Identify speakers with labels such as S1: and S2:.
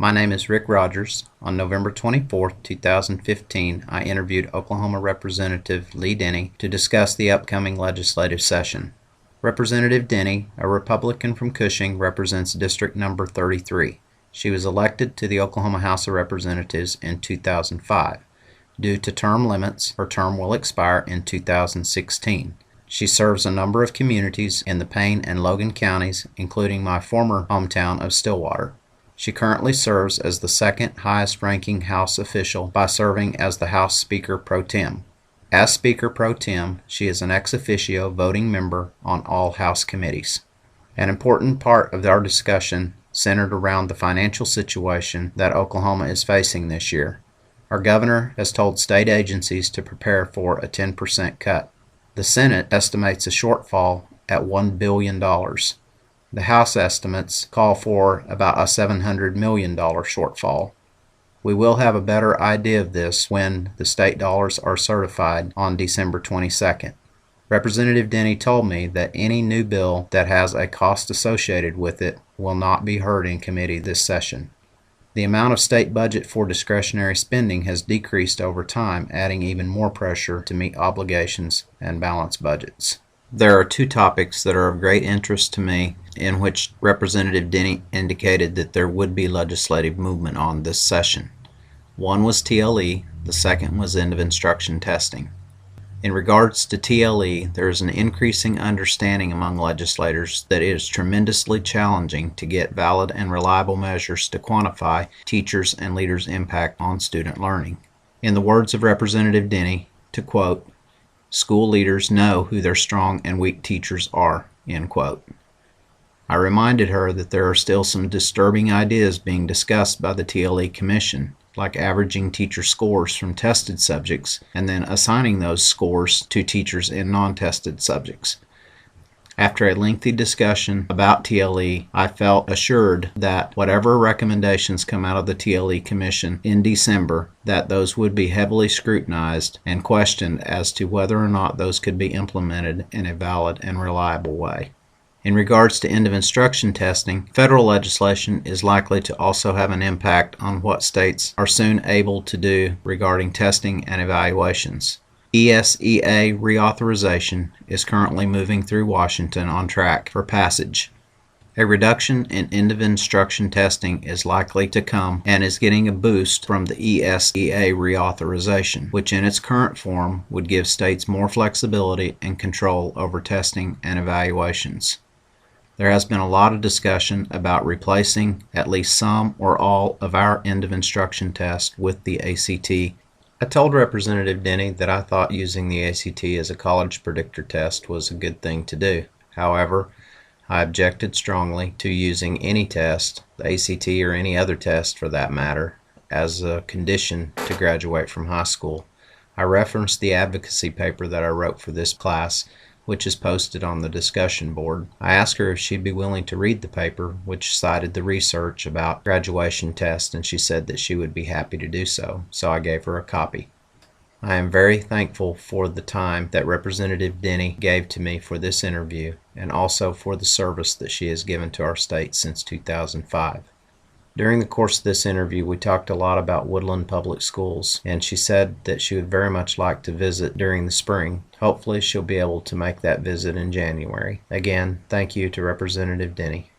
S1: My name is Rick Rogers. On November 24, 2015, I interviewed Oklahoma Representative Lee Denny to discuss the upcoming legislative session. Representative Denny, a Republican from Cushing, represents District Number 33. She was elected to the Oklahoma House of Representatives in 2005. Due to term limits, her term will expire in 2016. She serves a number of communities in the Payne and Logan counties, including my former hometown of Stillwater. She currently serves as the second highest-ranking House official by serving as the House Speaker Pro Tem. As Speaker Pro Tem, she is an ex officio voting member on all House committees. An important part of our discussion centered around the financial situation that Oklahoma is facing this year. Our governor has told state agencies to prepare for a 10% cut. The Senate estimates a shortfall at $1 billion. The House estimates call for about a $700 million shortfall. We will have a better idea of this when the state dollars are certified on December 22nd. Representative Denny told me that any new bill that has a cost associated with it will not be heard in committee this session. The amount of state budget for discretionary spending has decreased over time, adding even more pressure to meet obligations and balance budgets. There are two topics that are of great interest to me in which Representative Denny indicated that there would be legislative movement on this session. One was TLE, the second was end of instruction testing. In regards to TLE, there is an increasing understanding among legislators that it is tremendously challenging to get valid and reliable measures to quantify teachers' and leaders' impact on student learning. In the words of Representative Denny, to quote, "School leaders know who their strong and weak teachers are," end quote. I reminded her that there are still some disturbing ideas being discussed by the TLE Commission, like averaging teacher scores from tested subjects and then assigning those scores to teachers in non-tested subjects. After a lengthy discussion about TLE, I felt assured that whatever recommendations come out of the TLE Commission in December, that those would be heavily scrutinized and questioned as to whether or not those could be implemented in a valid and reliable way. In regards to end of instruction testing, federal legislation is likely to also have an impact on what states are soon able to do regarding testing and evaluations. ESEA reauthorization is currently moving through Washington on track for passage. A reduction in end of instruction testing is likely to come and is getting a boost from the ESEA reauthorization, which in its current form would give states more flexibility and control over testing and evaluations. There has been a lot of discussion about replacing at least some or all of our end of instruction tests with the ACT. I told Representative Denny that I thought using the ACT as a college predictor test was a good thing to do. However, I objected strongly to using any test, the ACT or any other test for that matter, as a condition to graduate from high school. I referenced the advocacy paper that I wrote for this class, which is posted on the discussion board. I asked her if she'd be willing to read the paper, which cited the research about graduation tests, and she said that she would be happy to do so, so I gave her a copy. I am very thankful for the time that Representative Denny gave to me for this interview, and also for the service that she has given to our state since 2005. During the course of this interview, we talked a lot about Woodland Public Schools, and she said that she would very much like to visit during the spring. Hopefully, she'll be able to make that visit in January. Again, thank you to Representative Denny.